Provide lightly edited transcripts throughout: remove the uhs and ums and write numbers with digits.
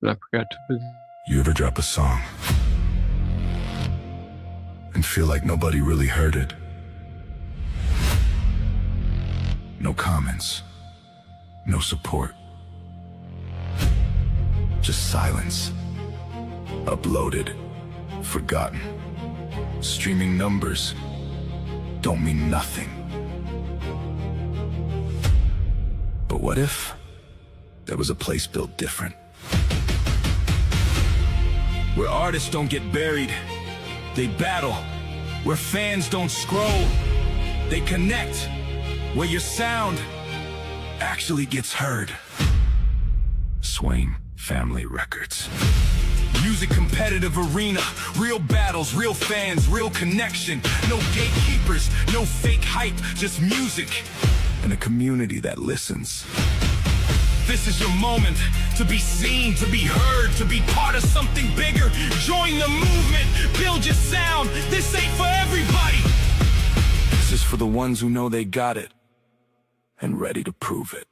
I forgot to put. You ever drop a song and feel like nobody really heard it? No comments, no support, just silence. Uploaded, forgotten. Streaming numbers don't mean nothing. But what if there was a place built different? Where artists don't get buried, they battle. Where fans don't scroll, they connect. Where your sound actually gets heard. Swain Family Records. Music competitive arena, real battles, real fans, real connection. No gatekeepers, no fake hype, just music. And a community that listens. This is your moment to be seen, to be heard, to be part of something bigger. Join the movement, build your sound. This ain't for everybody. This is for the ones who know they got it and ready to prove it.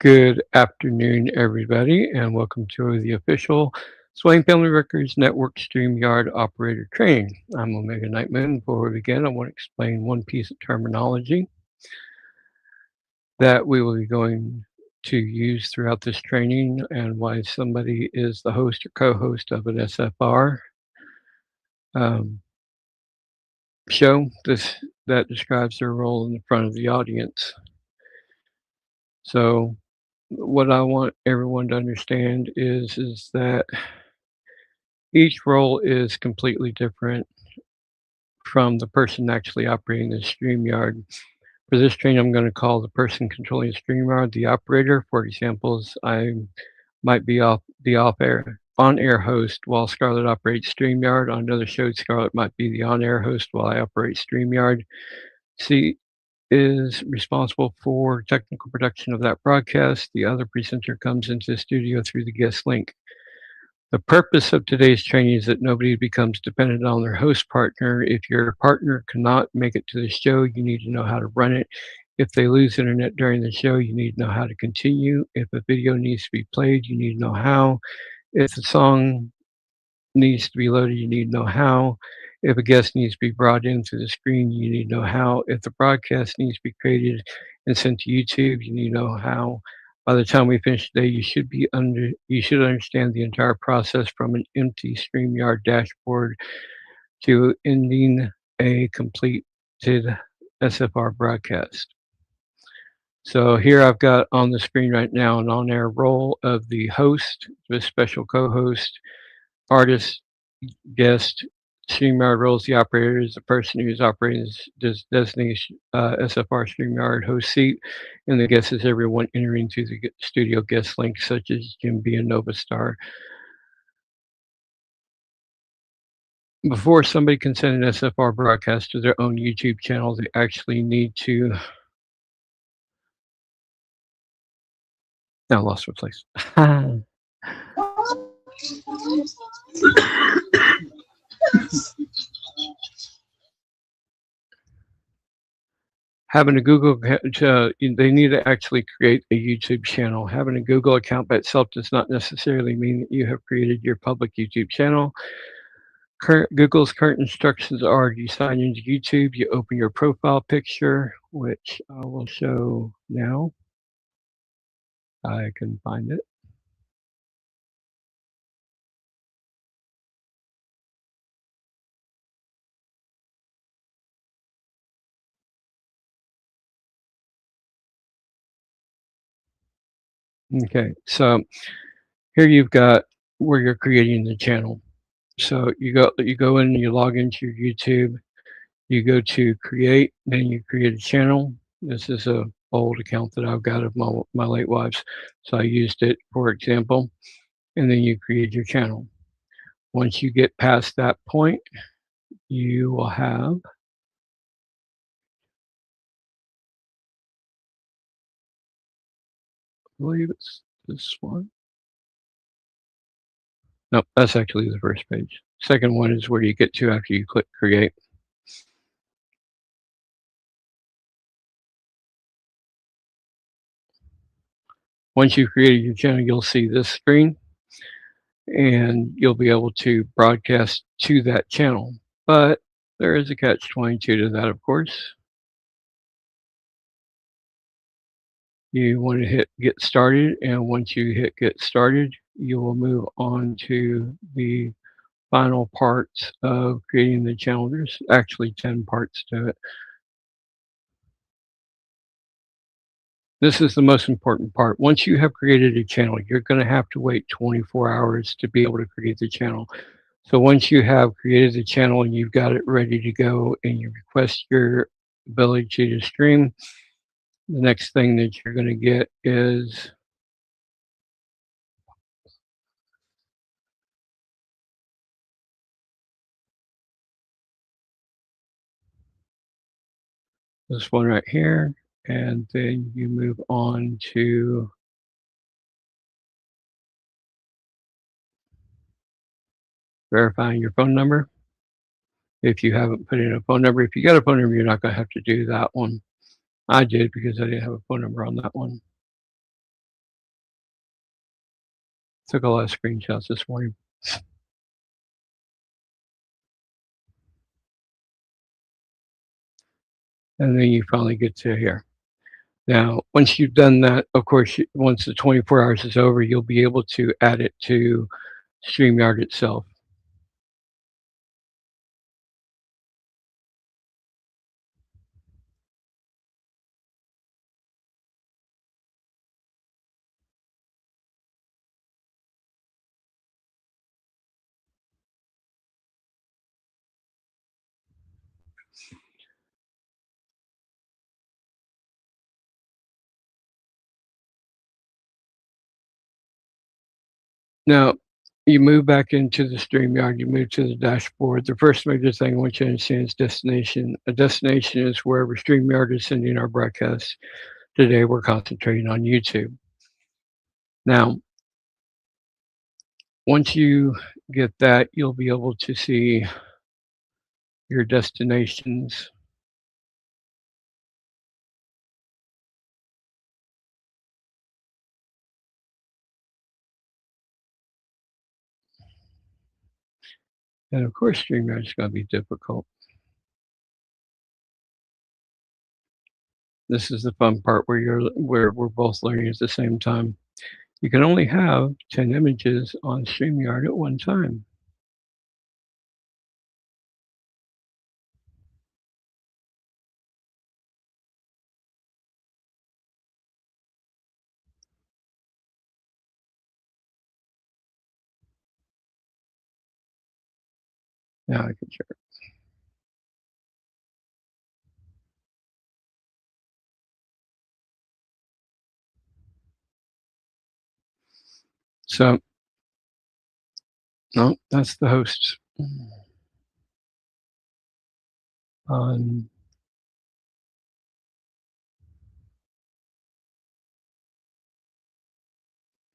Good afternoon, everybody, and welcome to the official Swain Family Records Network StreamYard operator training. I'm Omega Knightmoon. Before we begin, I want to explain one piece of terminology that we will be going to use throughout this training and why somebody is the host or co-host of an SFR show. That describes their role in the front of the audience. So what I want everyone to understand is that each role is completely different from the person actually operating the StreamYard. For this training, I'm going to call the person controlling StreamYard the operator. For examples, I might be on-air host while Scarlett operates StreamYard. On another show, Scarlett might be the on-air host while I operate StreamYard. C is responsible for technical production of that broadcast. The other presenter comes into the studio through the guest link. The purpose of today's training is that nobody becomes dependent on their host partner. If your partner cannot make it to the show, you need to know how to run it. If they lose internet during the show, you need to know how to continue. If a video needs to be played, you need to know how. If the song needs to be loaded, you need to know how. If a guest needs to be brought in through the screen, you need to know how. If the broadcast needs to be created and sent to YouTube, you need to know how. By the time we finish today, you should understand the entire process from an empty StreamYard dashboard to ending a completed SFR broadcast. So here I've got on the screen right now an on-air role of the host, the special co-host, artist, guest. StreamYard roles the operator is the person who's operating this designated SFR StreamYard host seat, and the guest is everyone entering through the studio guest link, such as Jim B and Nova Star. Before somebody can send an SFR broadcast to their own YouTube channel, they actually need to. Now I lost my place. Having a Google account, they need to actually create a YouTube channel. Having a Google account by itself does not necessarily mean that you have created your public YouTube channel. Google's current instructions are: you sign into YouTube, you open your profile picture, which I will show now. I can find it. Okay, so here you've got where you're creating the channel. So you go in and you log into your YouTube, you go to create, then you create a channel. This is a old account that I've got of my late wife's, so I used it for example, and then you create your channel. Once you get past that point, you will have I believe it's this one. No, that's actually the first page. Second one is where you get to after you click create. Once you've created your channel, you'll see this screen and you'll be able to broadcast to that channel. But there is a catch-22 to that, of course. You want to hit get started, and once you hit get started, you will move on to the final parts of creating the channel. There's actually 10 parts to it. This is the most important part. Once you have created a channel, you're going to have to wait 24 hours to be able to create the channel. So once you have created the channel and you've got it ready to go and you request your ability to stream, the next thing that you're going to get is this one right here. And then you move on to verifying your phone number. If you haven't put in a phone number, if you got a phone number, you're not going to have to do that one. I did because I didn't have a phone number on that one. Took a lot of screenshots this morning. And then you finally get to here. Now, once you've done that, of course, once the 24 hours is over, you'll be able to add it to StreamYard itself. Now, you move back into the StreamYard, you move to the dashboard. The first major thing I want you to understand is destination. A destination is wherever StreamYard is sending our broadcasts. Today, we're concentrating on YouTube. Now, once you get that, you'll be able to see your destinations. And of course, StreamYard is going to be difficult. This is the fun part where we're both learning at the same time. You can only have 10 images on StreamYard at one time. Now I can share it. So, no, that's the host.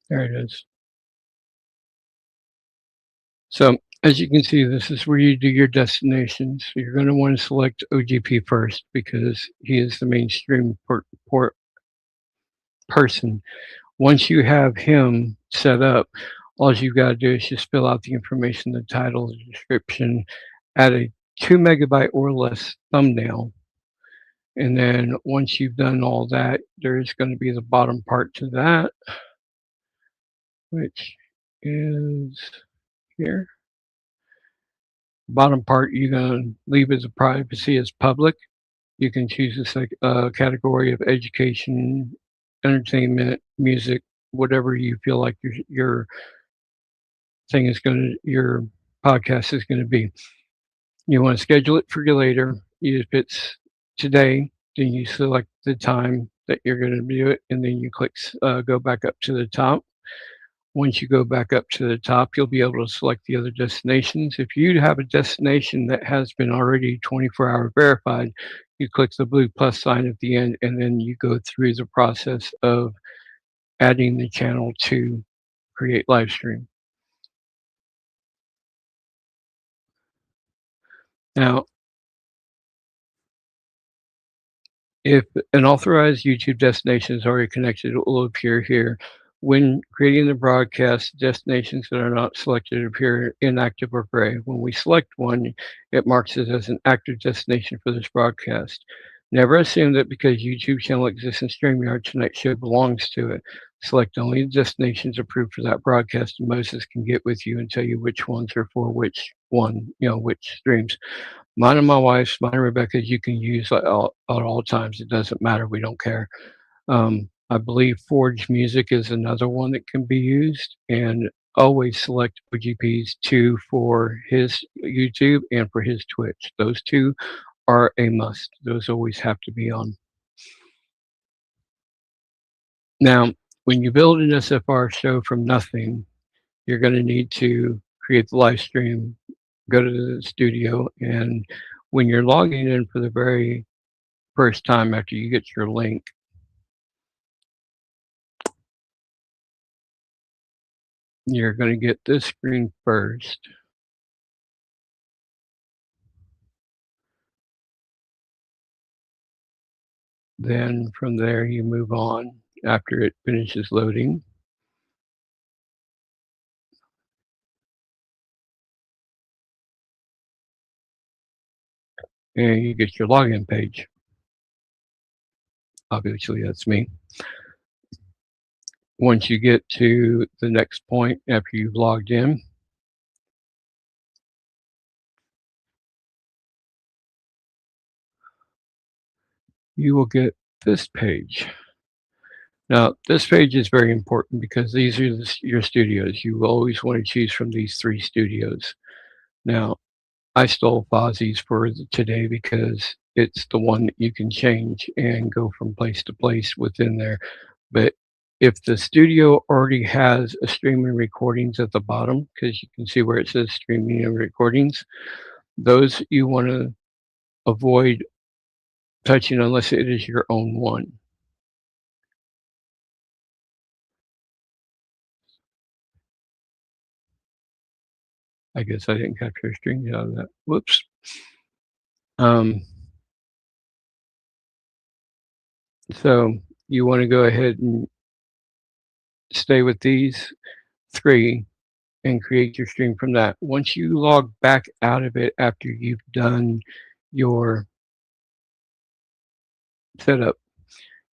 There it is. So as you can see, this is where you do your destinations. So you're going to want to select OGP first because he is the mainstream port person. Once you have him set up, all you've got to do is just fill out the information, the title, the description, add a 2 megabyte or less thumbnail. And then once you've done all that, there's going to be the bottom part to that, which is here. Bottom part, you're going to leave as a privacy as public. You can choose a category of education, entertainment, music, whatever you feel like your thing is your podcast is going to be. You want to schedule it for you later. If it's today, then you select the time that you're going to do it, and then you click go back up to the top. Once you go back up to the top, you'll be able to select the other destinations. If you have a destination that has been already 24-hour verified, you click the blue plus sign at the end, and then you go through the process of adding the channel to create live stream. Now, If an authorized YouTube destination is already connected, it will appear here. When creating the broadcast, destinations that are not selected appear inactive or gray. When we select one, it marks it as an active destination for this broadcast. Never assume that because YouTube channel exists in StreamYard, tonight's show belongs to it. Select only the destinations approved for that broadcast, and Moses can get with you and tell you which ones are for which one, which streams. Mine and my wife's, mine and Rebecca's, you can use at all times. It doesn't matter. We don't care. I believe Forge Music is another one that can be used, and always select OGP's 2 for his YouTube and for his Twitch. Those two are a must. Those always have to be on. Now, when you build an SFR show from nothing, you're going to need to create the live stream, go to the studio, and when you're logging in for the very first time after you get your link, you're going to get this screen first. Then from there, you move on after it finishes loading. And you get your login page. Obviously, that's me. Once you get to the next point after you've logged in, you will get this page. Now, this page is very important because these are your studios. You always want to choose from these 3 studios. Now, I stole Fozzie's for today because it's the one that you can change and go from place to place within there. But if the studio already has a streaming recordings at the bottom, because you can see where it says streaming and recordings, those you want to avoid touching unless it is your own one. I guess I didn't capture a string out of that. Whoops. So you want to go ahead and stay with these 3 and create your stream from that. Once you log back out of it after you've done your setup,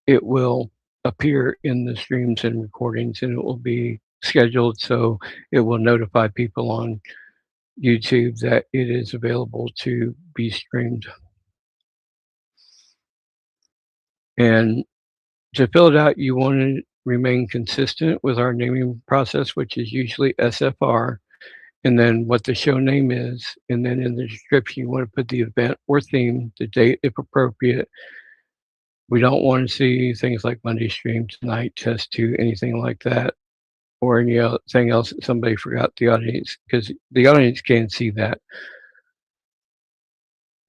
it will appear in the streams and recordings, and it will be scheduled, so it will notify people on YouTube that it is available to be streamed. And to fill it out, you want to remain consistent with our naming process, which is usually SFR, and then what the show name is, and then in the description you want to put the event or theme, the date if appropriate. We don't want to see things like Monday stream, tonight, test 2, anything like that, or anything else that somebody forgot the audience, because the audience can't see that.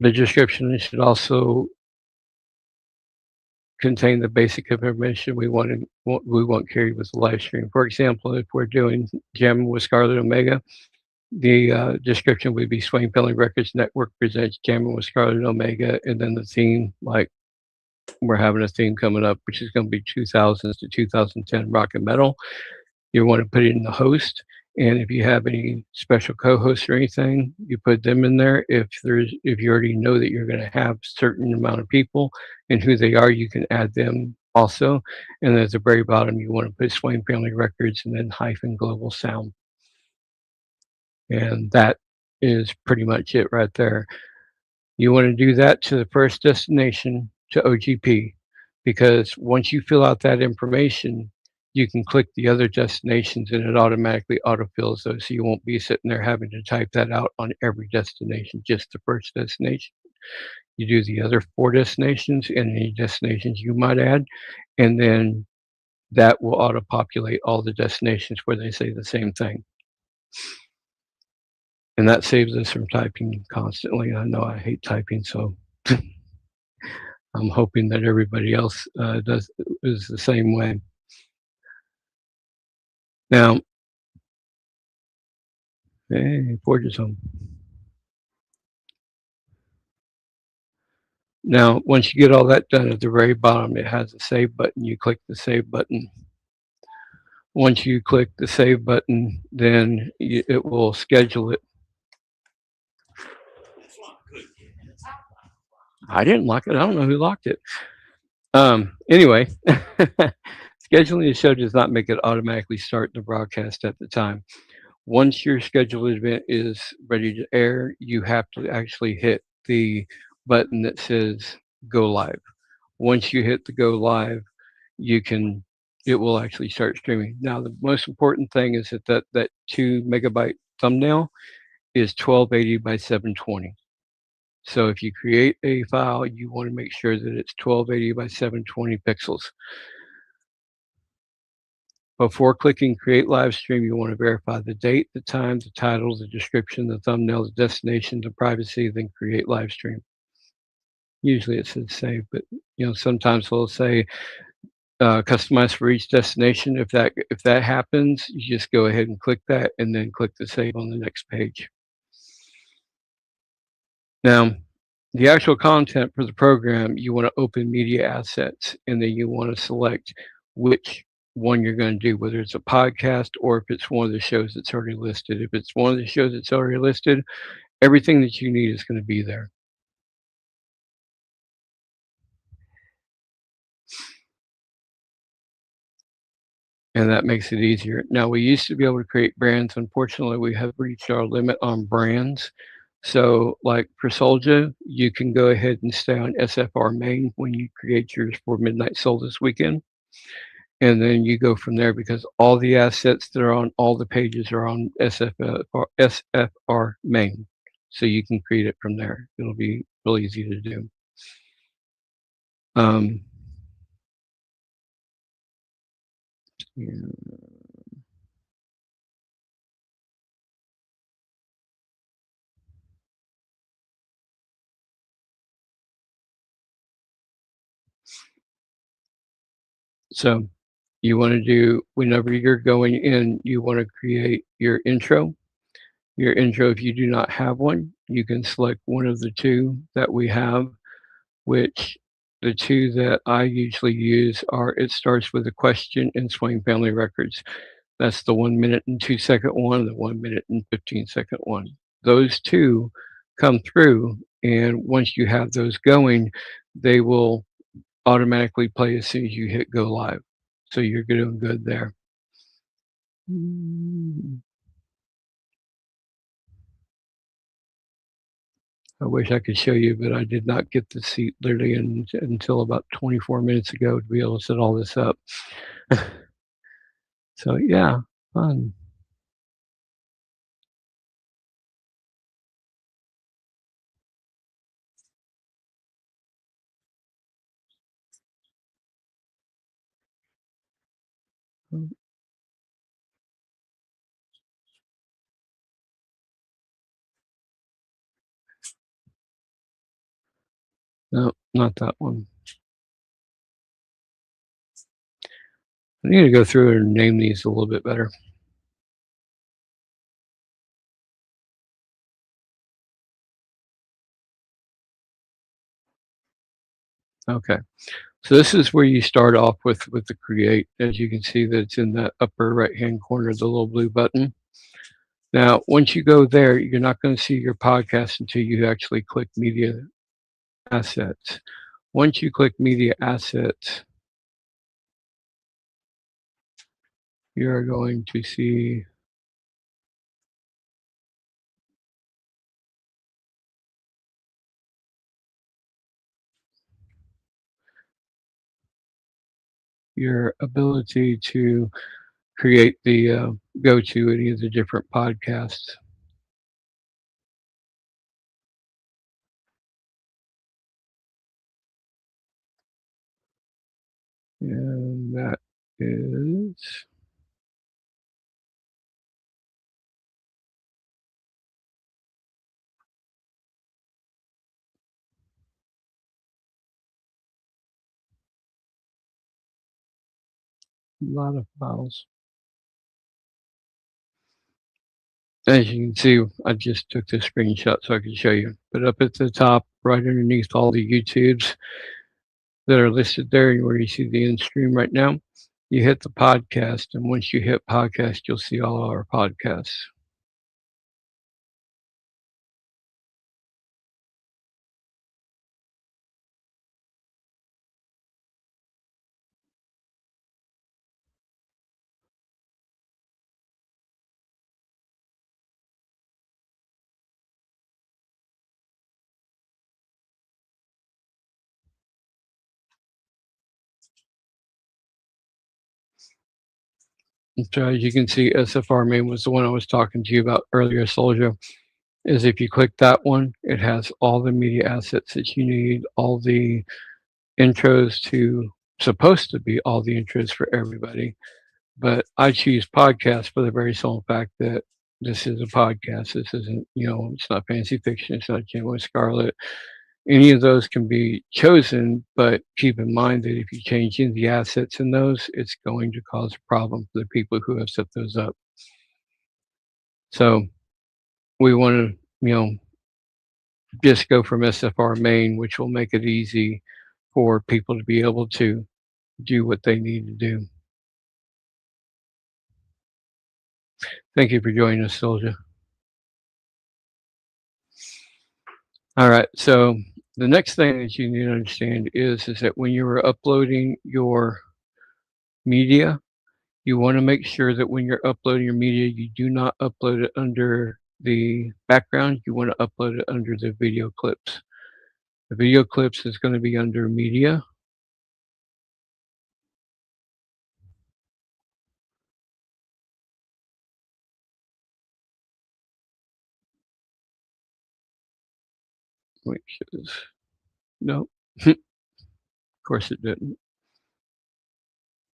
The description should also contain the basic information we want carried with the live stream. For example, if we're doing Jamming with Scarlet Omega, the description would be Swain Family Records Network presents Jamming with Scarlet Omega, and then the theme, like we're having a theme coming up, which is going to be 2000s to 2010 rock and metal. You want to put it in the host, and if you have any special co-hosts or anything, you put them in there. If you already know that you're going to have certain amount of people and who they are, you can add them also. And at the very bottom, you want to put Swain Family Records and then hyphen Global Sound. And that is pretty much it right there. You want to do that to the first destination, to OGP, because once you fill out that information, you can click the other destinations and it automatically autofills those, so you won't be sitting there having to type that out on every destination, just the first destination. You do the other 4 destinations and any destinations you might add, and then that will auto-populate all the destinations where they say the same thing. And that saves us from typing constantly. I know I hate typing, so I'm hoping that everybody else is the same way. Now, hey, Forge is home. Now, once you get all that done, at the very bottom, it has a save button. You click the save button. Once you click the save button, then it will schedule it. I didn't lock it. I don't know who locked it. Anyway, scheduling the show does not make it automatically start the broadcast at the time. Once your scheduled event is ready to air, you have to actually hit the button that says go live. Once you hit the go live, you can it will actually start streaming. Now the most important thing is that 2 megabyte thumbnail is 1280 by 720. So if you create a file, you want to make sure that it's 1280 by 720 pixels. Before clicking create live stream, you want to verify the date, the time, the title, the description, the thumbnail, the destination, the privacy, then create live stream. Usually it says save, but sometimes we'll say customize for each destination. If that happens, you just go ahead and click that and then click the save on the next page. Now, the actual content for the program, you want to open media assets, and then you want to select which one you're going to do, whether it's a podcast or if it's one of the shows that's already listed. If it's one of the shows that's already listed, everything that you need is going to be there. And that makes it easier. Now, we used to be able to create brands. Unfortunately, we have reached our limit on brands. So, like for Soldier, you can go ahead and stay on SFR main when you create yours for Midnight Soul this weekend. And then you go from there because all the assets that are on all the pages are on SFR main. So you can create it from there. It'll be really easy to do. Yeah. So you want to do, whenever you're going in, you want to create your intro. Your intro, if you do not have one, you can select one of the two that we have, which the two that I usually use are it starts with a question in Swain Family Records. That's the 1 minute and 2 second one, the 1 minute and 15 second one. Those two come through, and once you have those going, they will automatically play as soon as you hit go live. So you're doing good there. I wish I could show you, but I did not get the seat literally until about 24 minutes ago to be able to set all this up. So yeah, fun. No, not that one. I need to go through and name these a little bit better. Okay. So this is where you start off with the create. As you can see that it's in the upper right-hand corner, the little blue button. Now, once you go there, you're not going to see your podcast until you actually click media assets. Once you click media assets, you're going to see your ability to create the go to any of the different podcasts. And that is a lot of files. As you can see, I just took this screenshot so I can show you. But up at the top, right underneath all the YouTubes that are listed there, where you see the end stream right now, you hit the podcast. And once you hit podcast, you'll see all our podcasts. And so as you can see, SFR main was the one I was talking to you about earlier, Soldier. Is if you click that one, it has all the media assets that you need, all the intros supposed to be all the intros for everybody. But I choose podcast for the very sole fact that this is a podcast. This isn't, it's not fancy fiction. It's not Jim with Scarlet. Any of those can be chosen, but keep in mind that if you change any of the assets in those, it's going to cause a problem for the people who have set those up. So we want to, just go from SFR main, which will make it easy for people to be able to do what they need to do. Thank you for joining us, Soldier. All right, so the next thing that you need to understand is that when you are uploading your media, you want to make sure that when you're uploading your media, you do not upload it under the background. You want to upload it under the video clips. The video clips is going to be under media. Wait, no, of course it didn't.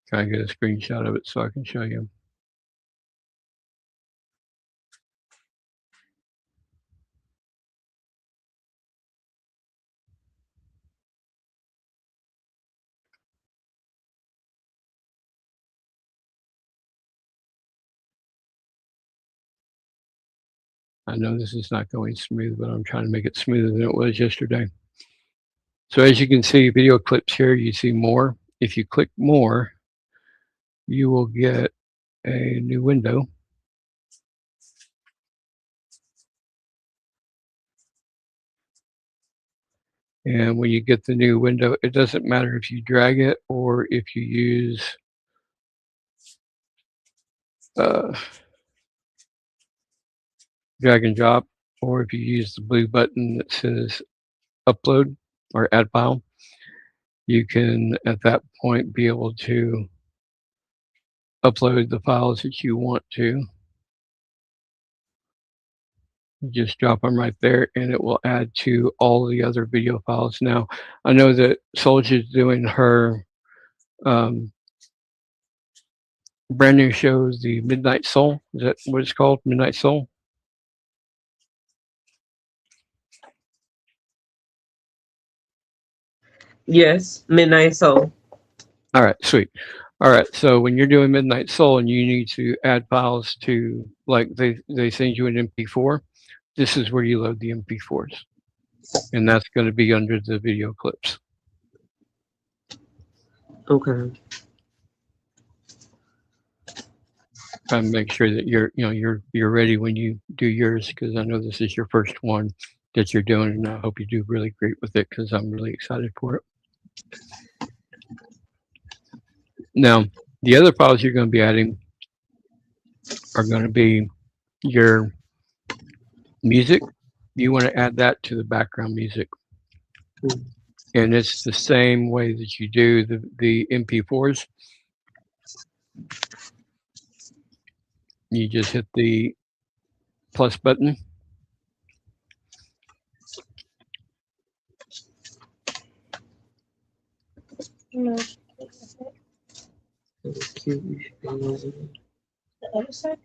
Try and get a screenshot of it so I can show you. I know this is not going smooth, but I'm trying to make it smoother than it was yesterday. So as you can see, video clips here, you see more. If you click more, you will get a new window. And when you get the new window, it doesn't matter if you drag it or if you use drag and drop, or if you use the blue button that says upload or add file, you can at that point be able to upload the files that you want to. Just drop them right there and it will add to all the other video files. Now, I know that Soldier's doing her brand new show, the Midnight Soul. Is that what it's called? Midnight Soul? Yes, Midnight Soul. All right, sweet. All right, so when you're doing Midnight Soul and you need to add files to, like they send you an MP4, this is where you load the MP4s. And that's going to be under the video clips. Okay. Try and make sure that you're ready when you do yours, because I know this is your first one that you're doing, and I hope you do really great with it because I'm really excited for it. Now, the other files you're going to be adding are going to be your music. You want to add that to the background music. And it's the same way that you do the MP4s. You just hit the plus button. No. The other side?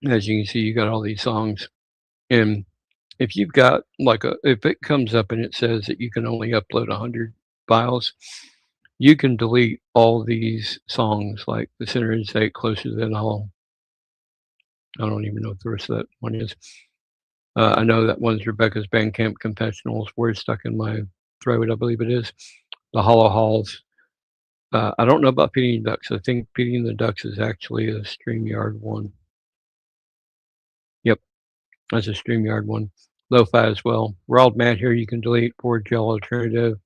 As you can see, you got all these songs. And if you've got if it comes up and it says that you can only upload 100 files, you can delete all these songs, like The Sinner is Eight, Closer Than All. I don't even know what the rest of that one is. I know that one's Rebecca's Bandcamp Confessionals, Words Stuck in My Throat, I believe it is. The Hollow Halls. I don't know about Feeding the Ducks. I think Feeding the Ducks is actually a StreamYard one. Yep, that's a StreamYard one. Lo-Fi as well. We're All Mad Here, you can delete. 4Gel Alternative.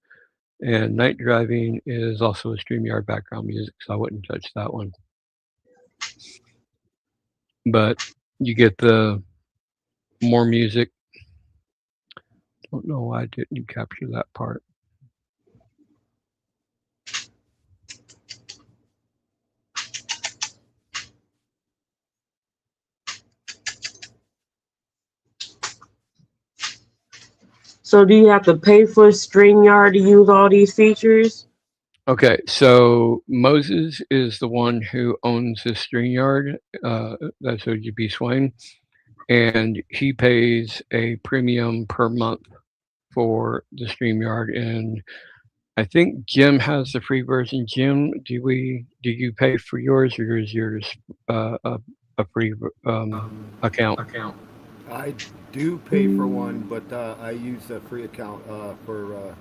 And Night Driving is also a StreamYard background music, so I wouldn't touch that one. But you get the more music. Don't know why didn't you capture that part. So do you have to pay for StreamYard to use all these features? Okay, so Moses is the one who owns the StreamYard. That's OGB Swain, and he pays a premium per month for the StreamYard. And I think Jim has the free version. Jim, do you pay for yours, or is yours a free account? I do pay for one, but I use a free account for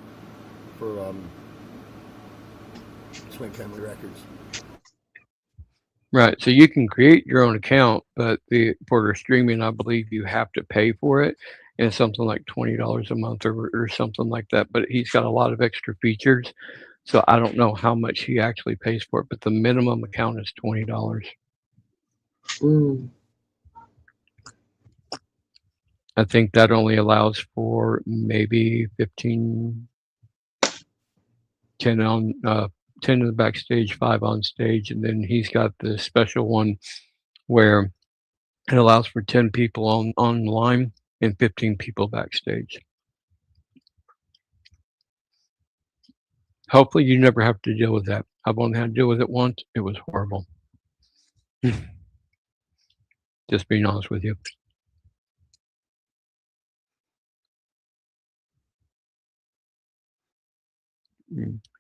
Swain Family Records. Right. So you can create your own account, but for streaming, I believe you have to pay for it. And it's something like $20 a month or something like that. But he's got a lot of extra features. So I don't know how much he actually pays for it, but the minimum account is $20. Mm. I think that only allows for maybe 15, 10 on 10 in the backstage, 5 on stage, and then he's got the special one where it allows for 10 people online and 15 people backstage. Hopefully you never have to deal with that. I've only had to deal with it once. It was horrible. Just being honest with you.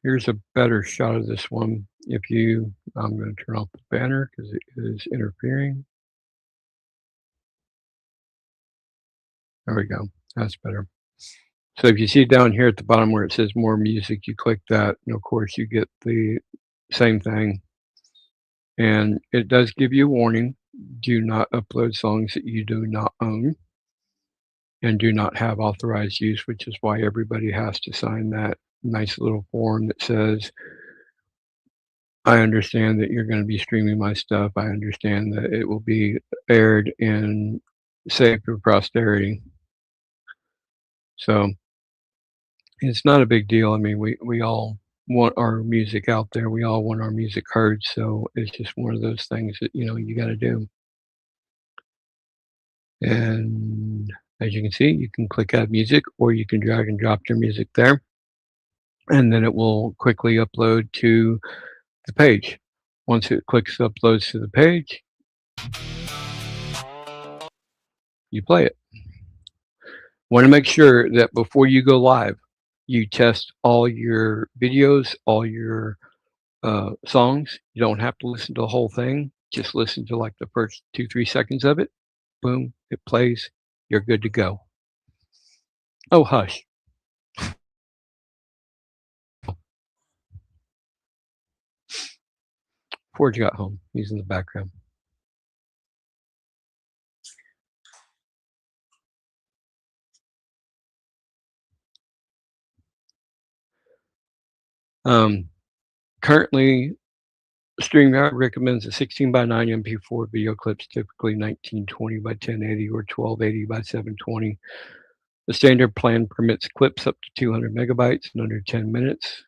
Here's a better shot of this one. I'm going to turn off the banner because it is interfering. There we go. That's better. So if you see down here at the bottom where it says more music, you click that, and of course you get the same thing. And it does give you a warning. Do not upload songs that you do not own and do not have authorized use, which is why everybody has to sign that nice little form that says, I understand that you're going to be streaming my stuff. I understand that it will be aired and saved for posterity. So it's not a big deal. I mean, we all want our music out there. We all want our music heard. So it's just one of those things that, you got to do. And as you can see, you can click add music, or you can drag and drop your music there. And then it will quickly upload to the page. Once it clicks uploads to the page, you play it. Want to make sure that before you go live, you test all your videos, all your songs. You don't have to listen to the whole thing. Just listen to like the first 2-3 seconds of it. Boom, it plays. You're good to go. Oh, hush. Forge got home. He's in the background. Currently, StreamYard recommends a 16:9 MP4 video clips, typically 1920 by 1080 or 1280 by 720. The standard plan permits clips up to 200 megabytes in under 10 minutes.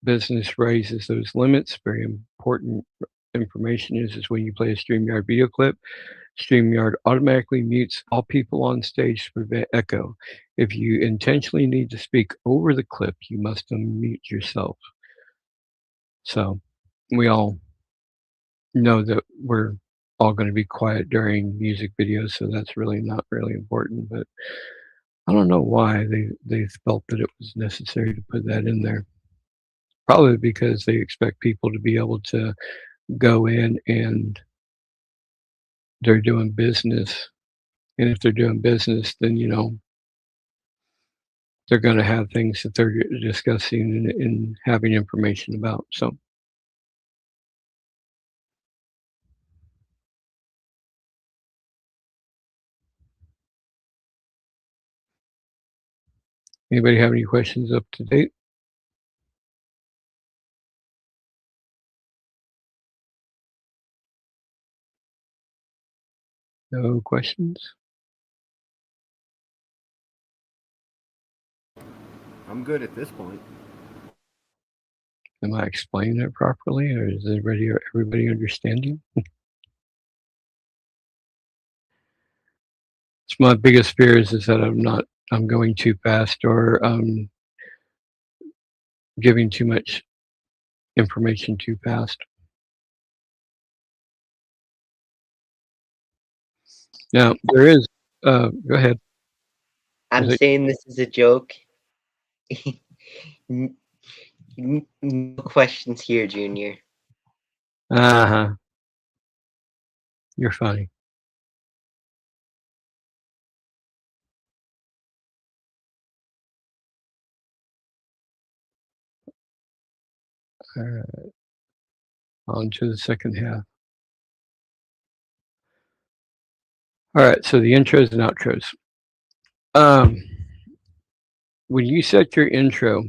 Business raises those limits. Very important information is when you play a StreamYard video clip, StreamYard automatically mutes all people on stage to prevent echo. If you intentionally need to speak over the clip, you must unmute yourself. So we all know that we're all going to be quiet during music videos, so that's really not really important. But I don't know why they felt that it was necessary to put that in there. Probably because they expect people to be able to go in and they're doing business. And if they're doing business, then, you know, they're going to have things that they're discussing and having information about. So, anybody have any questions up to date? No questions? I'm good at this point. Am I explaining it properly, or is everybody understanding? It's my biggest fear is that I'm going too fast or giving too much information too fast. Now there is. Go ahead. I'm saying this is a joke. No questions here, Junior. Uh-huh. You're funny. All right. On to the second half. All right. So the intros and outros. When you set your intro,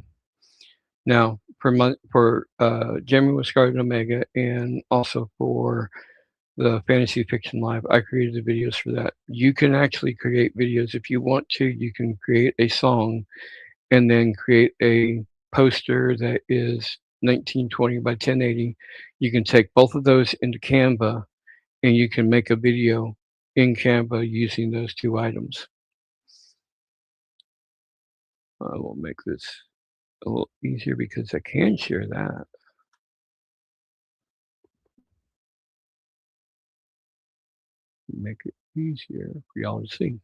now for Jamie with Scarlet Omega and also for the Fantasy Fiction Live, I created the videos for that. You can actually create videos if you want to. You can create a song and then create a poster that is 1920 by 1080. You can take both of those into Canva and you can make a video in Canva using those two items. I will make this a little easier because I can share that. Make it easier for y'all to see.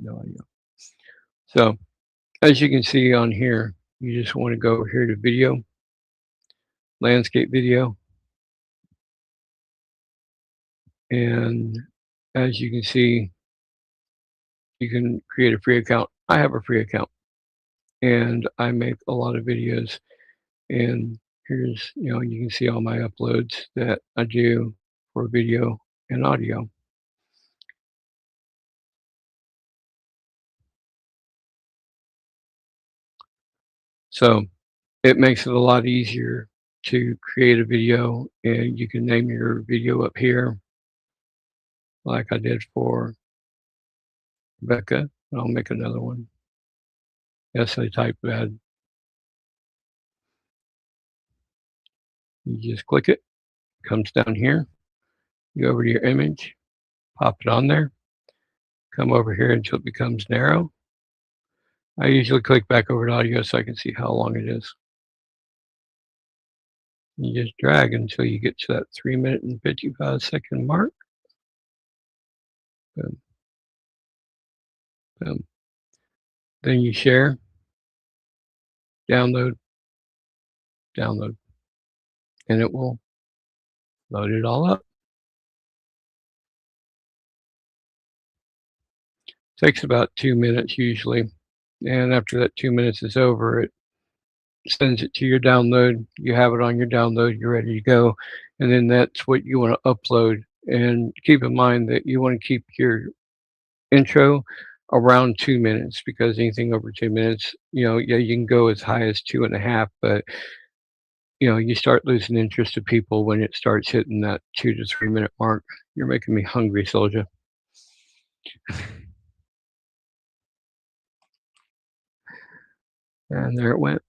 No idea. So as you can see on here, you just want to go over here to video, landscape video. And as you can see, you can create a free account. I have a free account and I make a lot of videos. And here's, you know, you can see all my uploads that I do for video and audio. So it makes it a lot easier to create a video, and you can name your video up here like I did for Becca. I'll make another one. Yes, I type bad. You just click it, comes down here. You go over to your image, pop it on there, come over here until it becomes narrow. I usually click back over to audio so I can see how long it is. You just drag until you get to that 3-minute and 55-second mark. Boom. Boom. Then you share, download, download, and it will load it all up. Takes about 2 minutes usually. And after that 2 minutes is over, it sends it to your download. You have it on your download, you're ready to go. And then that's what you want to upload. And keep in mind that you want to keep your intro around 2 minutes, because anything over 2 minutes, you know, yeah, you can go as high as 2.5, but you know, you start losing interest of people when it starts hitting that 2 to 3 minute mark. You're making me hungry, soldier. And there it went.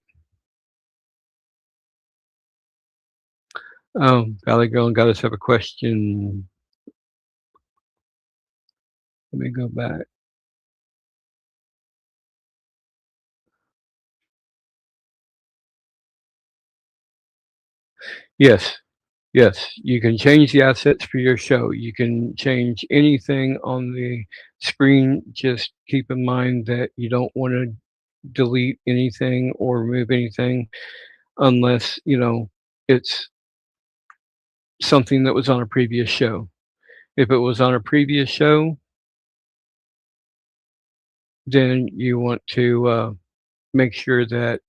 Valley Girl and Goddess have a question. Let me go back. Yes, Yes, you can change the assets for your show. You can change anything on the screen. Just keep in mind that you don't want to delete anything or remove anything unless, it's something that was on a previous show. If it was on a previous show, then you want to make sure that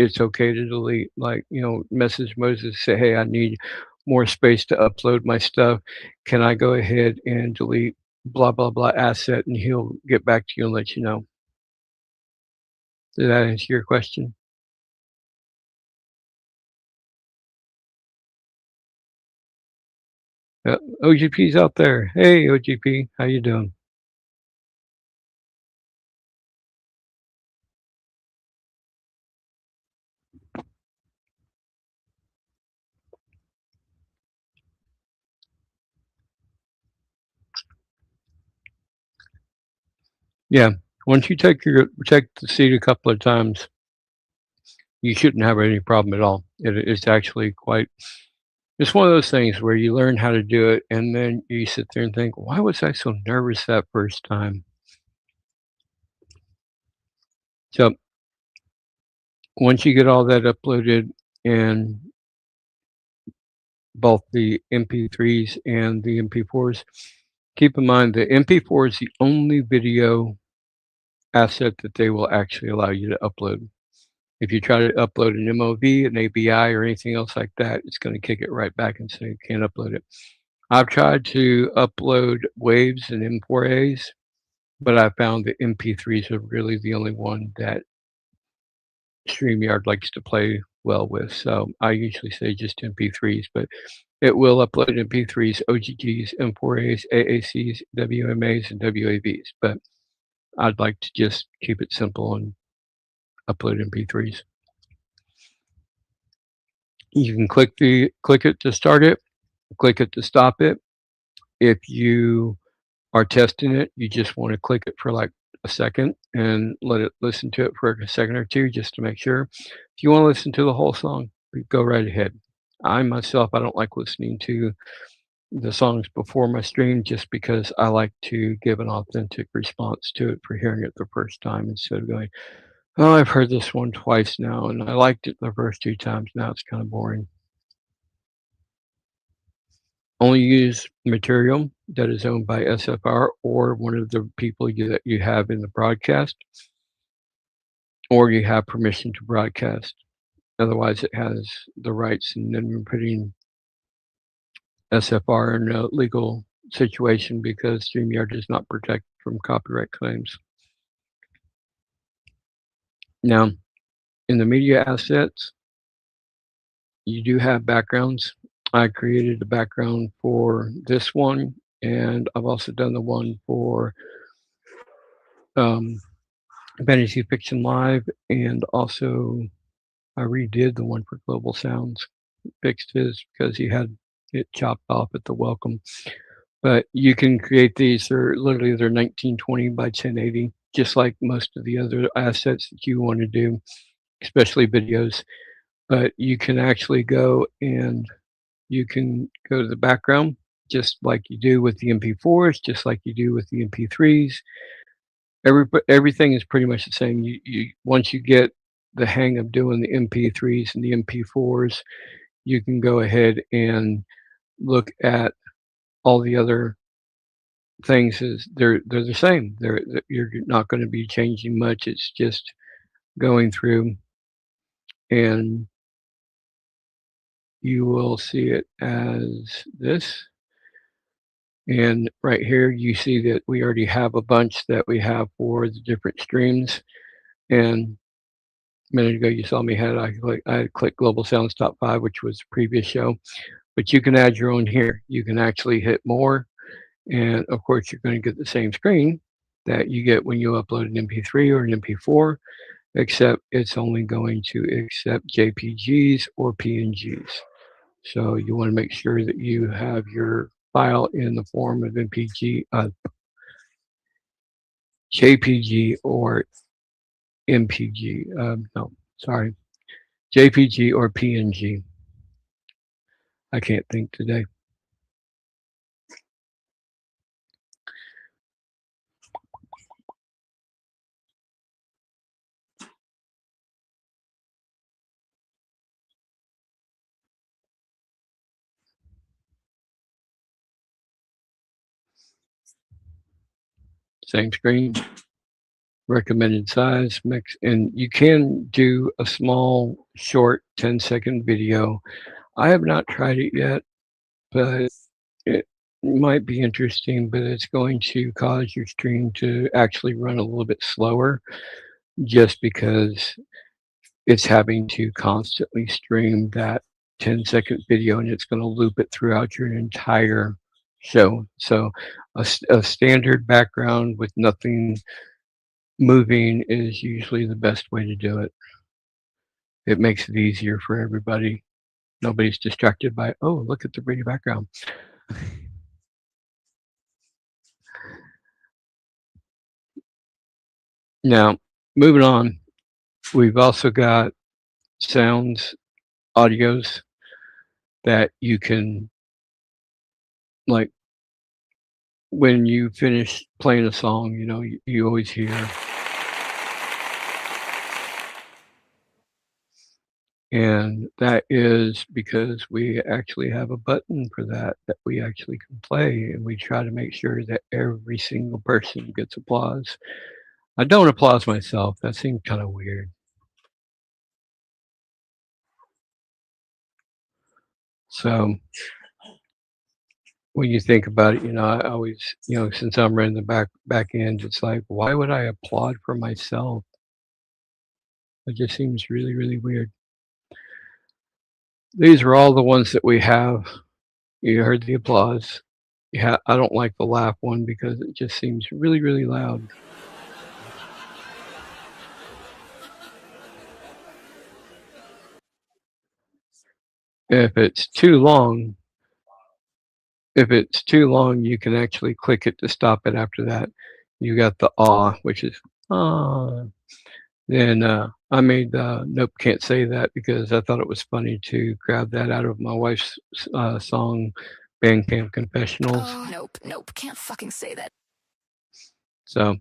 it's okay to delete. Like, message Moses, say, hey, I need more space to upload my stuff. Can I go ahead and delete blah, blah, blah asset? And he'll get back to you and let you know. Did that answer your question? OGP's out there. Hey, OGP, how you doing? Yeah, once you take the seat a couple of times, you shouldn't have any problem at all. It's actually quite. It's one of those things where you learn how to do it, and then you sit there and think, "Why was I so nervous that first time?" So once you get all that uploaded in both the MP3s and the MP4s, keep in mind the MP4 is the only video asset that they will actually allow you to upload. If you try to upload an MOV, an ABI, or anything else like that, it's going to kick it right back and say you can't upload it. I've tried to upload waves and M4As, but I found the MP3s are really the only one that StreamYard likes to play well with. So I usually say just MP3s, but it will upload MP3s, OGGs, M4As, AACs, WMAs, and WAVs. But I'd like to just keep it simple and upload MP3s. You can click it to start it, click it to stop it. If you are testing it, you just want to click it for like a second and let it listen to it for a second or two just to make sure. If you want to listen to the whole song, go right ahead. I myself, I don't like listening to the songs before my stream just because I like to give an authentic response to it for hearing it the first time instead of going, oh, I've heard this one twice now and I liked it the first two times. Now it's kind of boring. Only use material that is owned by SFR or one of the people that you have in the broadcast, or you have permission to broadcast. Otherwise, it has the rights, and then we're putting SFR in a legal situation because StreamYard does not protect from copyright claims. Now, in the media assets, you do have backgrounds. I created a background for this one, and I've also done the one for Fantasy Fiction Live, and also I redid the one for Global Sounds. Fixed his because he had it chopped off at the welcome. But you can create these. They're 1920 by 1080, just like most of the other assets that you want to do, especially videos. But you can actually go and you can go to the background just like you do with the MP4s, just like you do with the MP3s. Everything is pretty much the same. You once you get the hang of doing the MP3s and the MP4s, you can go ahead and look at all the other things. Is they're the same. You're not going to be changing much. It's just going through, and you will see it as this. And right here, you see that we already have a bunch that we have for the different streams. And a minute ago, you saw me I clicked Global Sounds Top 5, which was the previous show. But you can add your own here. You can actually hit more. And of course, you're going to get the same screen that you get when you upload an MP3 or an MP4, except it's only going to accept JPGs or PNGs. So you want to make sure that you have your file in the form of JPG or MPG. JPG or PNG. I can't think today. Same screen, recommended size, mix, and you can do a small, short 10-second video. I have not tried it yet, but it might be interesting, but it's going to cause your stream to actually run a little bit slower just because it's having to constantly stream that 10-second video, and it's going to loop it throughout your entire show. So a standard background with nothing moving is usually the best way to do it. It makes it easier for everybody. Nobody's distracted by, oh, look at the pretty background. Now, moving on, we've also got sounds, audios that you can, like, when you finish playing a song, you know, you always hear. And that is because we actually have a button for that we actually can play, and we try to make sure that every single person gets applause. I don't applause myself. That seemed kind of weird. So when you think about it, you know, I always, you know, since I'm running the back end, it's like, why would I applaud for myself? It just seems really, really weird. These are all the ones that we have. You heard the applause. Yeah, I don't like the laugh one because it just seems really, really loud. If it's too long, you can actually click it to stop it after that. You got the awe, which is ah. Then I made nope, can't say that because I thought it was funny to grab that out of my wife's song, Bandcamp Confessionals. Oh, nope, can't fucking say that. So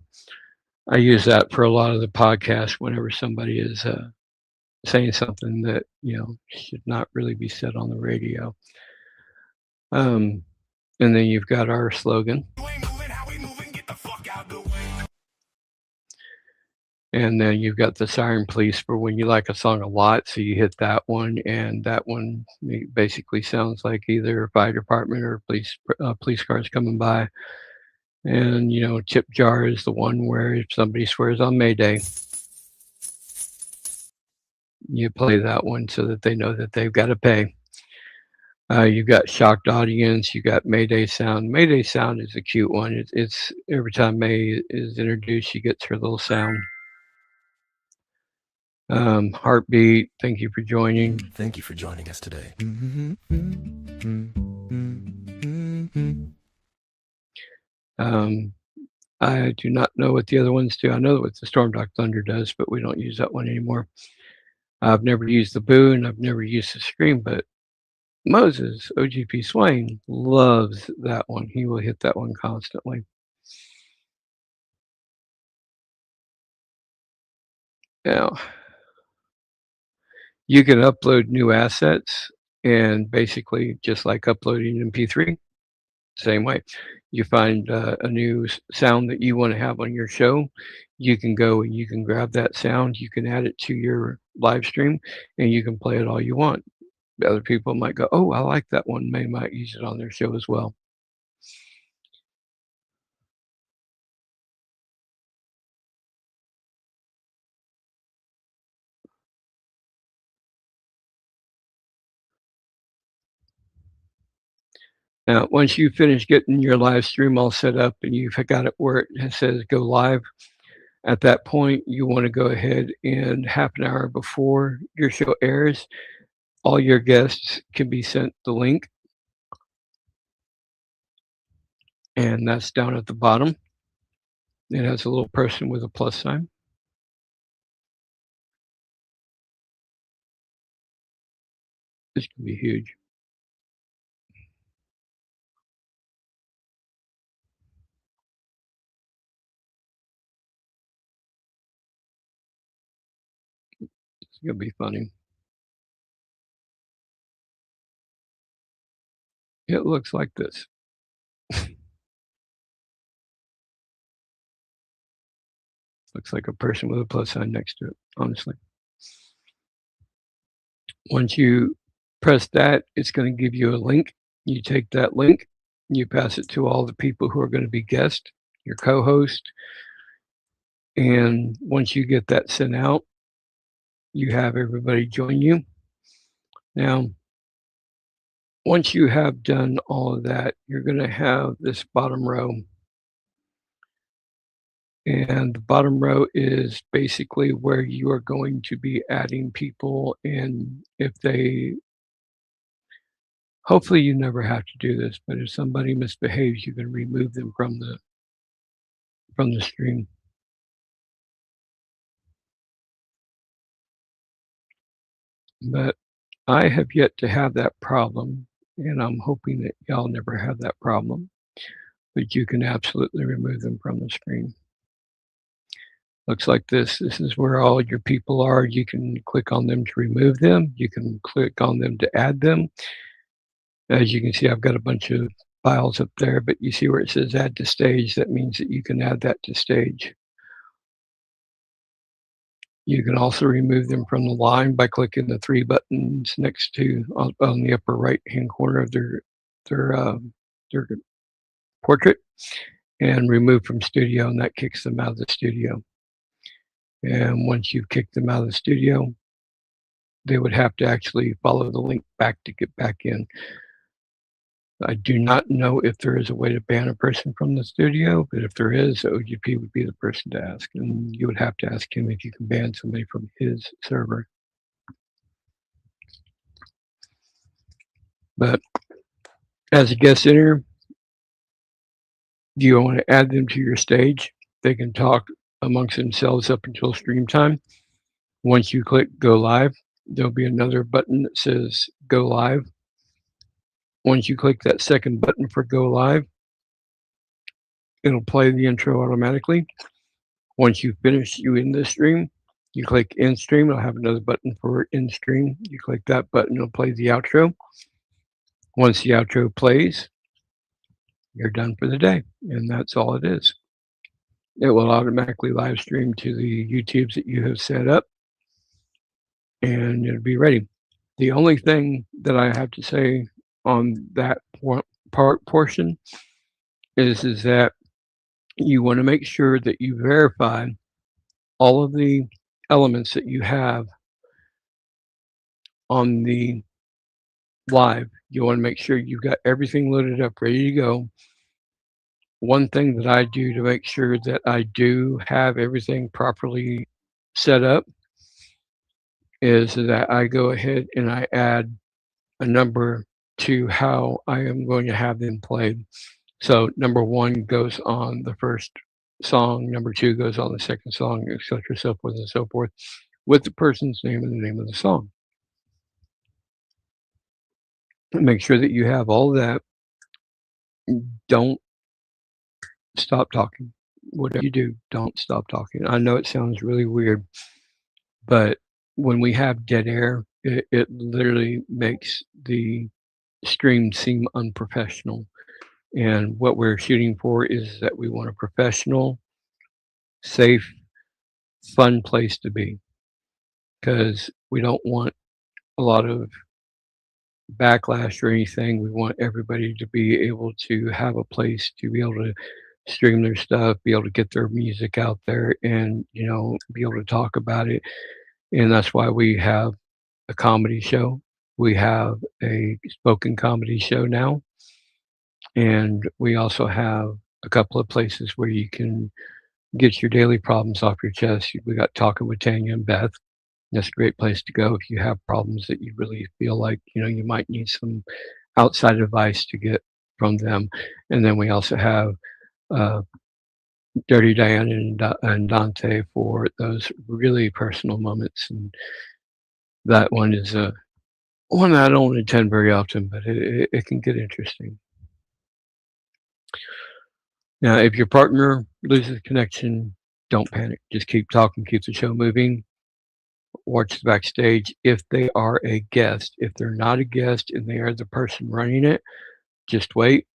I use that for a lot of the podcasts whenever somebody is saying something that, you know, should not really be said on the radio. And then you've got our slogan. And then you've got the siren police for when you like a song a lot, so you hit that one, and that one basically sounds like either a fire department or police cars coming by. And, you know, tip jar is the one where if somebody swears on May Day, you play that one so that they know that they've got to pay. You've got shocked audience. You got Mayday sound. Mayday sound is a cute one. It's every time May is introduced, she gets her little sound. Heartbeat. Thank you for joining. Thank you for joining us today. I do not know what the other ones do. I know what the Storm Dock Thunder does, but we don't use that one anymore. I've never used the boo, and I've never used the scream, but Moses, OGP Swain, loves that one. He will hit that one constantly. Now, you can upload new assets, and basically, just like uploading an MP3, same way. You find a new sound that you want to have on your show, you can go and you can grab that sound, you can add it to your live stream, and you can play it all you want. Other people might go, oh, I like that one. They might use it on their show as well. Now, once you finish getting your live stream all set up and you've got it where it says go live, at that point, you want to go ahead and half an hour before your show airs, all your guests can be sent the link. And that's down at the bottom. It has a little person with a plus sign. This can be huge. It's gonna be funny. It looks like this. Looks like a person with a plus sign next to it, honestly. Once you press that, it's going to give you a link. You take that link, you pass it to all the people who are going to be guests, your co-host, and once you get that sent out, you have everybody join you. Now, once you have done all of that, you're going to have this bottom row. And the bottom row is basically where you are going to be adding people. And if they, hopefully you never have to do this, but if somebody misbehaves, you can remove them from the stream. But I have yet to have that problem, and I'm hoping that y'all never have that problem. But you can absolutely remove them from the screen. Looks like this. This is where all your people are. You can click on them to remove them. You can click on them to add them. As you can see, I've got a bunch of files up there, but you see where it says add to stage. That means that you can add that to stage. You can also remove them from the line by clicking the three buttons next to on the upper right-hand corner of their portrait, and remove from studio, and that kicks them out of the studio. And once you've kicked them out of the studio, they would have to actually follow the link back to get back in. I do not know if there is a way to ban a person from the studio, but if there is, OGP would be the person to ask. And you would have to ask him if you can ban somebody from his server. But as a guest enter, you want to add them to your stage. They can talk amongst themselves up until stream time. Once you click go live, there'll be another button that says go live. Once you click that second button for go live, it'll play the intro automatically. Once you finish you in the stream, you click in stream. It'll have another button for in stream. You click that button, it'll play the outro. Once the outro plays, you're done for the day, and that's all it is. It will automatically live stream to the YouTubes that you have set up, and it'll be ready. The only thing that I have to say on that portion is that you want to make sure that you verify all of the elements that you have on the live. You want to make sure you've got everything loaded up, ready to go. One thing that I do to make sure that I do have everything properly set up is that I go ahead and I add a number to how I am going to have them played. So number 1 goes on the first song, number 2 goes on the second song, etc., so forth and so forth, with the person's name and the name of the song. Make sure that you have all that. Don't stop talking. Whatever you do, don't stop talking. I know it sounds really weird, but when we have dead air, it literally makes the stream seem unprofessional. And what we're shooting for is that we want a professional, safe, fun place to be, because we don't want a lot of backlash or anything. We want everybody to be able to have a place to be able to stream their stuff, be able to get their music out there, and be able to talk about it. And that's why we have a comedy show. We have a spoken comedy show now, and we also have a couple of places where you can get your daily problems off your chest. We got Talking with Tanya and Beth. That's a great place to go if you have problems that you really feel like you might need some outside advice to get from them. And then we also have Dirty Diane and Dante for those really personal moments. And that one is one that I don't attend very often, but it can get interesting. Now, if your partner loses connection, don't panic. Just keep talking, keep the show moving. watch the backstage if they are a guest. If they're not a guest and they are the person running it, just wait.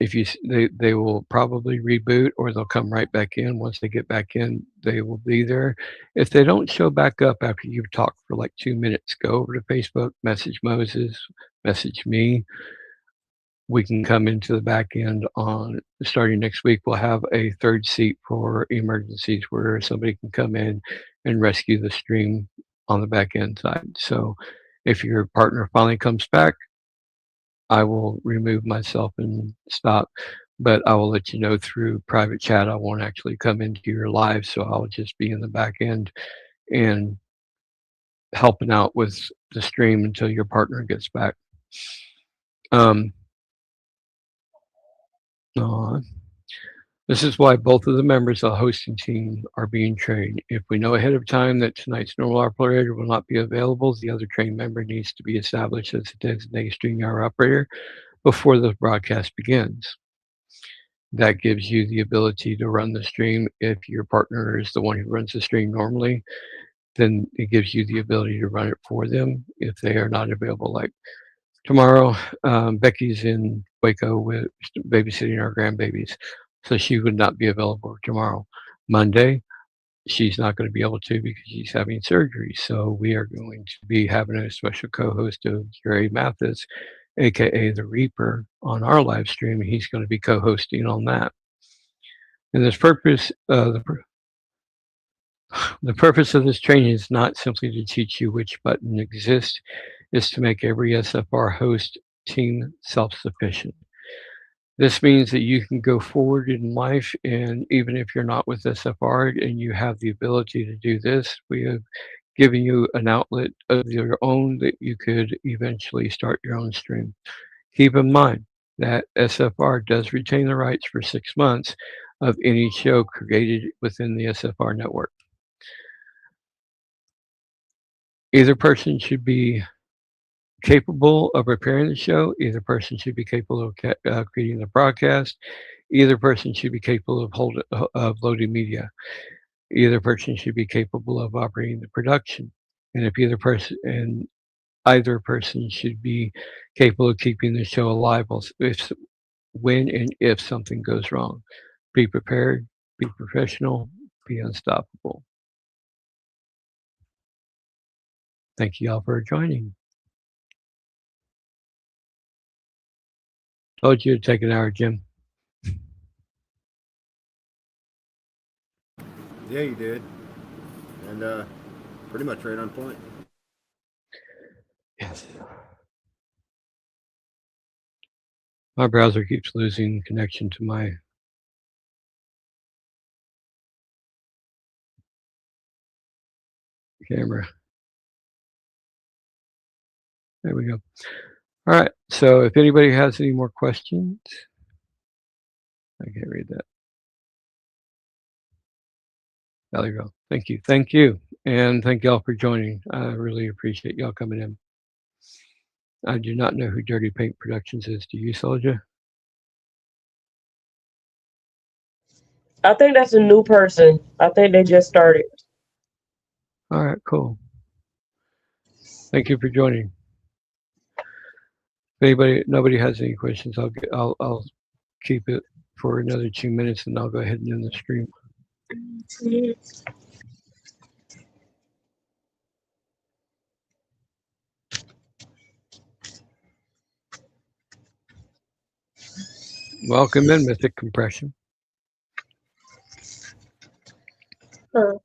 If you they will probably reboot or they'll come right back in. Once they get back in, they will be there. If they don't show back up after you've talked for like 2 minutes, go over to Facebook, message Moses, message me. We can come into the back end on starting next week. We'll have a third seat for emergencies where somebody can come in and rescue the stream on the back end side. So if your partner finally comes back, I will remove myself and stop, but I will let you know through private chat. I won't actually come into your live, so I'll just be in the back end and helping out with the stream until your partner gets back. This is why both of the members of the hosting team are being trained. If we know ahead of time that tonight's normal operator will not be available, the other trained member needs to be established as a designated StreamYard operator before the broadcast begins. That gives you the ability to run the stream. If your partner is the one who runs the stream normally, then it gives you the ability to run it for them if they are not available. Like tomorrow, Becky's in Waco with babysitting our grandbabies, so she would not be available tomorrow. Monday, she's not going to be able to because she's having surgery. So we are going to be having a special co-host of Gary Mathis, aka the Reaper, on our live stream. He's going to be co-hosting on that. And this purpose, the purpose of this training is not simply to teach you which button exists, is to make every SFR host team self-sufficient. This means that you can go forward in life, and even if you're not with SFR and you have the ability to do this, we have given you an outlet of your own that you could eventually start your own stream. Keep in mind that SFR does retain the rights for 6 months of any show created within the SFR network. Either person should be capable of preparing the show. Either person should be capable of creating the broadcast. Either person should be capable of loading media. Either person should be capable of operating the production. And if either person should be capable of keeping the show alive when and if something goes wrong. Be prepared, be professional, be unstoppable. Thank you all for joining. Told you to take an hour, Jim. Yeah, you did. And pretty much right on point. Yes. My browser keeps losing connection to my camera. There we go. All right. So if anybody has any more questions, I can't read that. There you go. Thank you. Thank you. And thank y'all for joining. I really appreciate y'all coming in. I do not know who Dirty Paint Productions is. Do you, Soldier? I think that's a new person. I think they just started. All right, cool. Thank you for joining. If nobody has any questions, I'll keep it for another 2 minutes and I'll go ahead and end the stream. Welcome in, Mythic Compression. I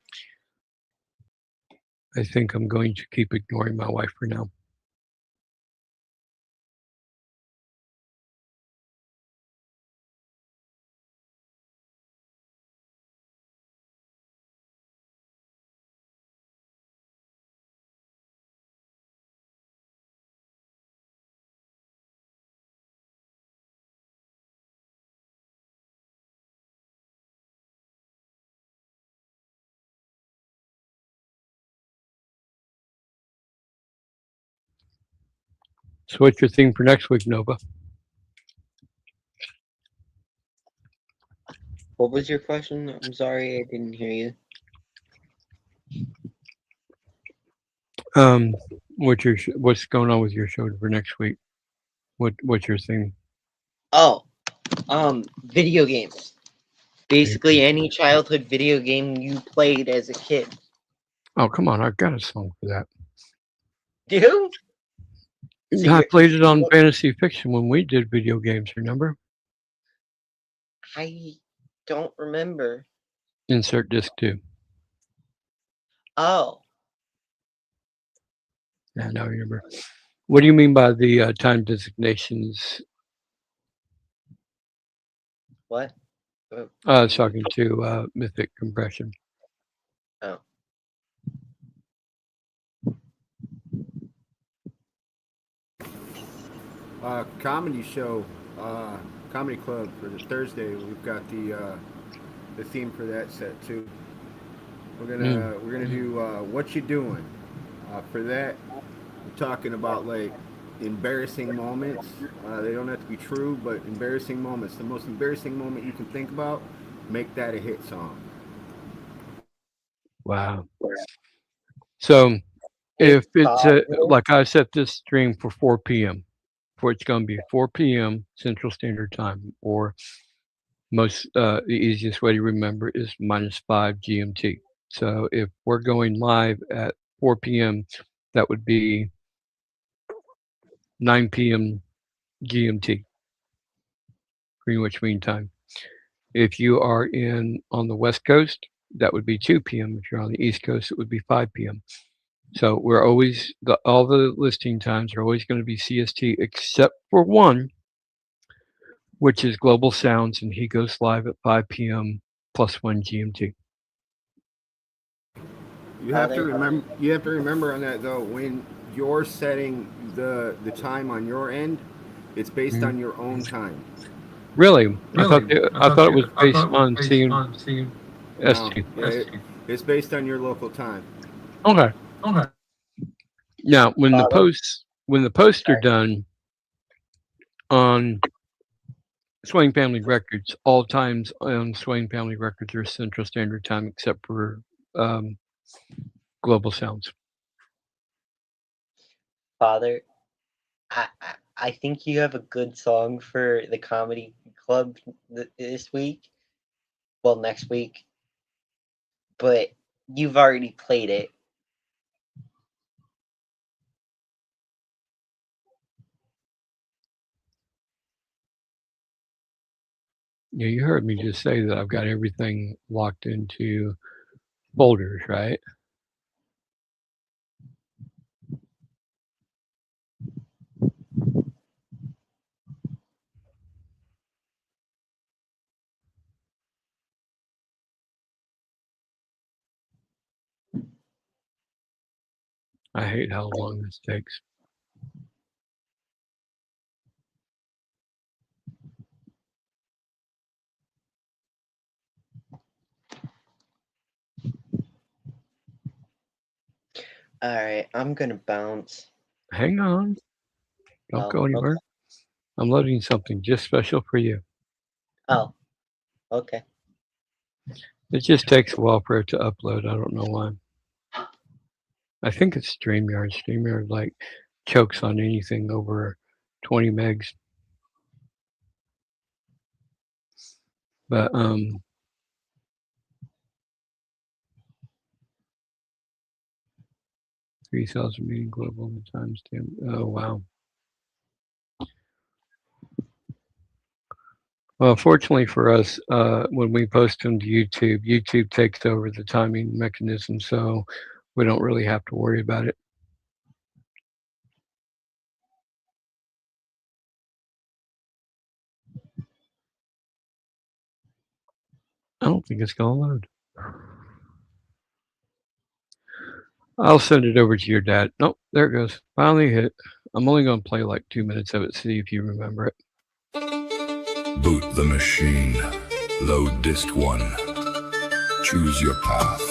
think I'm going to keep ignoring my wife for now. So what's your theme for next week, Nova? What was your question? I'm sorry, I didn't hear you. What's going on with your show for next week? What's your thing? Oh, video games. Basically, any childhood video game you played as a kid. Oh, come on! I've got a song for that. Do? So I you're- played it on Fantasy Fiction when we did video games. Remember? I don't remember. Insert disc 2. Oh, Yeah, now I remember. What do you mean by the time designations? what? I was talking to Mythic Compression. Oh. Comedy show, comedy club for the Thursday. We've got the theme for that set too. We're gonna do what you doing. For that, we're talking about like embarrassing moments. They don't have to be true, but embarrassing moments. The most embarrassing moment you can think about, make that a hit song. Wow. So if it's like I set this stream for 4 p.m. for it's going to be 4 p.m. Central Standard Time, or the easiest way to remember is -5 GMT. So if we're going live at 4 p.m., that would be 9 p.m. GMT, Greenwich Mean Time. If you are on the West Coast, that would be 2 p.m. If you're on the East Coast, it would be 5 p.m. So we're always all the listing times are always going to be CST, except for one, which is Global Sounds, and he goes live at 5 p.m. +1 GMT. You have to remember. You have to remember on that though. When you're setting the time on your end, it's based on your own time. Really? I thought it was based on CST. No, it's based on your local time. Okay. Now, when the posts are done on Swain Family Records, all times on Swain Family Records are Central Standard Time, except for Global Sounds. Father, I think you have a good song for the comedy club this week. Well, next week. But you've already played it. Yeah, you heard me just say that I've got everything locked into folders, right? I hate how long this takes. All right, I'm gonna bounce. Hang on. Don't go anywhere. Okay. I'm loading something just special for you. Oh, okay. It just takes a while for it to upload. I don't know why. I think it's StreamYard. StreamYard like chokes on anything over 20 megs. But 3,000 meeting global timestamp. Oh wow. Well, fortunately for us, when we post them to YouTube, YouTube takes over the timing mechanism, so we don't really have to worry about it. I don't think it's going to load. I'll send it over to your dad. Nope, there it goes. Finally hit. I'm only going to play like 2 minutes of it, see if you remember it. Boot the machine. Load disc 1. Choose your path.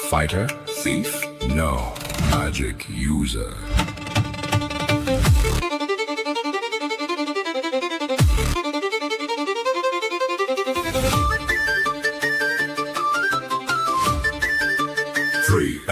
Fighter? Thief? No. Magic user.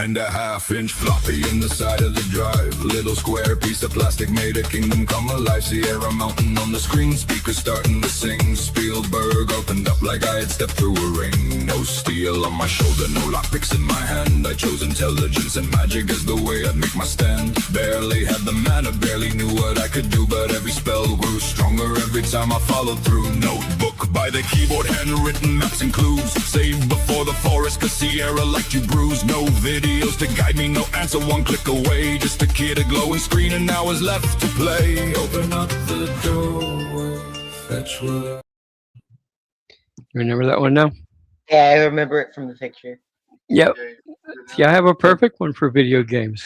and a half-inch floppy in the side of the drive. Little square piece of plastic made a kingdom come alive. Sierra Mountain on the screen, speakers starting to sing. Spielberg opened up like I had stepped through a ring. No steel on my shoulder, no lockpicks in my hand. I chose intelligence and magic as the way I'd make my stand. Barely had the mana, barely knew what I could do, but every spell grew stronger every time I followed through. Notebook by the keyboard, handwritten maps and clues. Saved before the forest, cause Sierra liked you bruised. No videos to guide me, no answer, one click away. Just a kid, a glowing screen, and hours left to play. Open up the doorway, fetch what. Remember that one now? Yeah, I remember it from the picture. Yep. See, I have a perfect one for video games.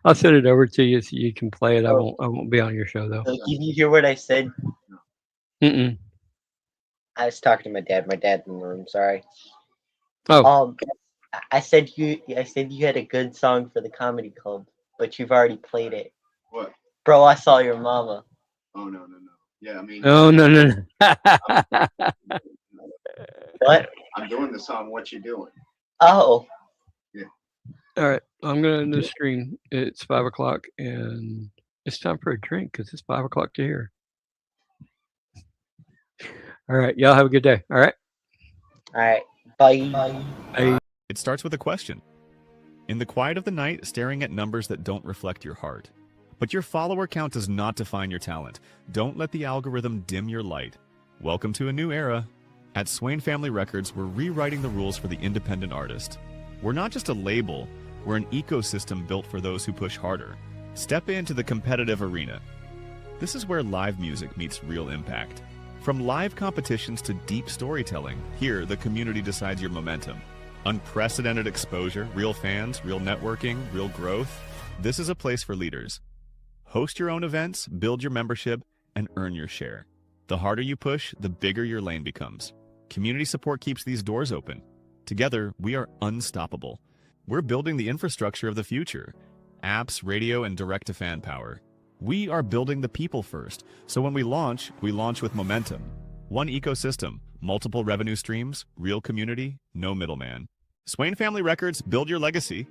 I'll send it over to you so you can play it. I won't be on your show though. So, did you hear what I said? Mm-mm. I was talking to my dad. My dad's in the room. Sorry. Oh. I said you had a good song for the comedy club, but you've already played it. What? Bro, I saw your mama. Oh, no. Yeah, I mean. Oh, no. What? I'm doing the song, What You Doing? Oh. Yeah. All right. I'm going to end the stream. It's 5 o'clock and it's time for a drink because it's 5 o'clock to here. All right. Y'all have a good day. All right. All right. Bye. Bye. It starts with a question. In the quiet of the night, staring at numbers that don't reflect your heart. But your follower count does not define your talent. Don't let the algorithm dim your light. Welcome to a new era. At Swain Family Records, we're rewriting the rules for the independent artist. We're not just a label, we're an ecosystem built for those who push harder. Step into the competitive arena. This is where live music meets real impact. From live competitions to deep storytelling, here the community decides your momentum. Unprecedented exposure, real fans, real networking, real growth. This is a place for leaders. Host your own events, build your membership, and earn your share. The harder you push, the bigger your lane becomes. Community support keeps these doors open. Together, we are unstoppable. We're building the infrastructure of the future. Apps, radio, and direct-to-fan power. We are building the people first, so when we launch with momentum. One ecosystem, multiple revenue streams, real community, no middleman. Swain Family Records, build your legacy.